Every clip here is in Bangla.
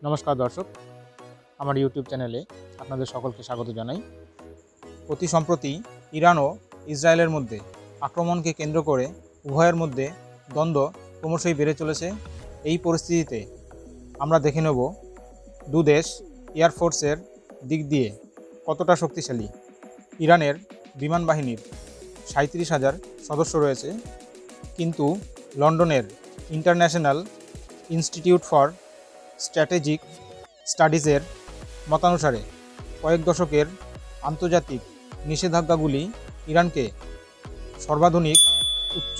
নমস্কার দর্শক, আমার ইউটিউব চ্যানেলে আপনাদের সকলকে স্বাগত জানাই। অতি সম্প্রতি ইরান ও ইসরায়েলের মধ্যে আক্রমণকে কেন্দ্র করে উভয়ের মধ্যে দ্বন্দ্ব ক্রমশই বেড়ে চলেছে। এই পরিস্থিতিতে আমরা দেখে নেব দুদেশ এয়ারফোর্সের দিক দিয়ে কতটা শক্তিশালী। ইরানের বিমান বাহিনীর 37,000 সদস্য রয়েছে, কিন্তু লন্ডনের ইন্টারন্যাশনাল ইনস্টিটিউট ফর স্ট্র্যাটেজিক স্টাডিজের মতানুসারে কয়েক দশকের আন্তর্জাতিক নিষেধাজ্ঞাগুলি ইরানকে সর্বাধুনিক উচ্চ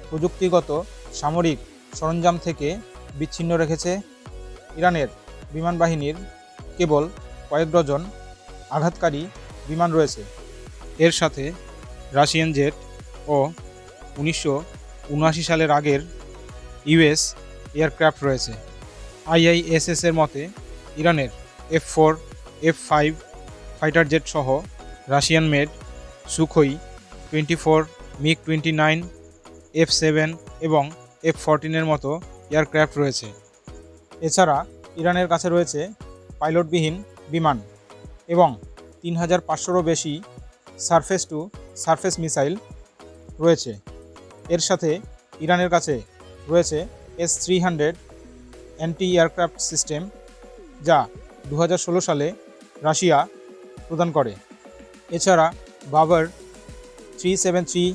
প্রযুক্তিগত সামরিক সরঞ্জাম থেকে বিচ্ছিন্ন রেখেছে। ইরানের বিমান বাহিনীর কেবল কয়েক ডজন আঘাতকারী বিমান রয়েছে। এর সাথে রাশিয়ান জেট ও 1979 সালের আগের ইউএস এয়ারক্রাফট রয়েছে। IISS এর মতে ইরানের F4, F5 ফাইটার জেট সহ Russian made Sukhoi 24, MiG-29, F7 এবং F14 এর মতো এয়ারক্রাফট রয়েছে। এছাড়া ইরানের কাছে রয়েছে পাইলটবিহীন বিমান এবং 3500-রও বেশি সারফেস টু সারফেস মিসাইল রয়েছে। এর সাথে ইরানের কাছে রয়েছে S-300 অ্যান্টি এয়ারক্রাফট সিস্টেম, যা 2016 সালে রাশিয়া প্রদান করে। এছাড়া Babur 373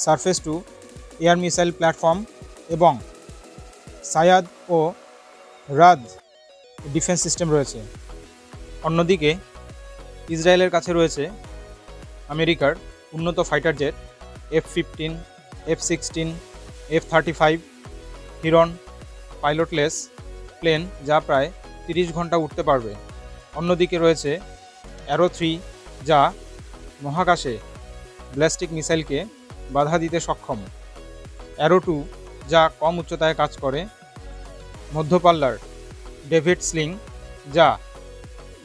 surface to air missile platform এবং সায়াদ ও রাদ ডিফেন্স সিস্টেম রয়েছে। অন্যদিকে ইসরায়েলের কাছে রয়েছে আমেরিকার উন্নত fighter jet F-15, F-16, F-35 Heron pilotless plane, যা প্রায় 30 ঘন্টা উঠতে পারবে। অন্যদিকে রয়েছে অ্যারো 3, যা মহাকাশে ব্যালিস্টিক মিসাইলকে বাধা দিতে সক্ষম। অ্যারো 2, যা কম উচ্চতায় কাজ করে। মধ্যপাল্লার ডেভিড স্লিং, যা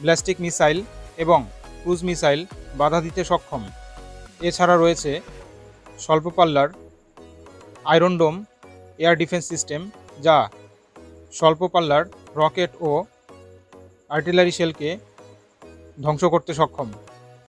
ব্যালিস্টিক মিসাইল এবং ক্রুজ মিসাইল বাধা দিতে সক্ষম। এছাড়া রয়েছে স্বল্পপাল্লার আয়রন ডোম এয়ার ডিফেন্স সিস্টেম, যা স্বল্প পাল্লার রকেট ও আর্টিলারি শেলকে ধ্বংস করতে সক্ষম।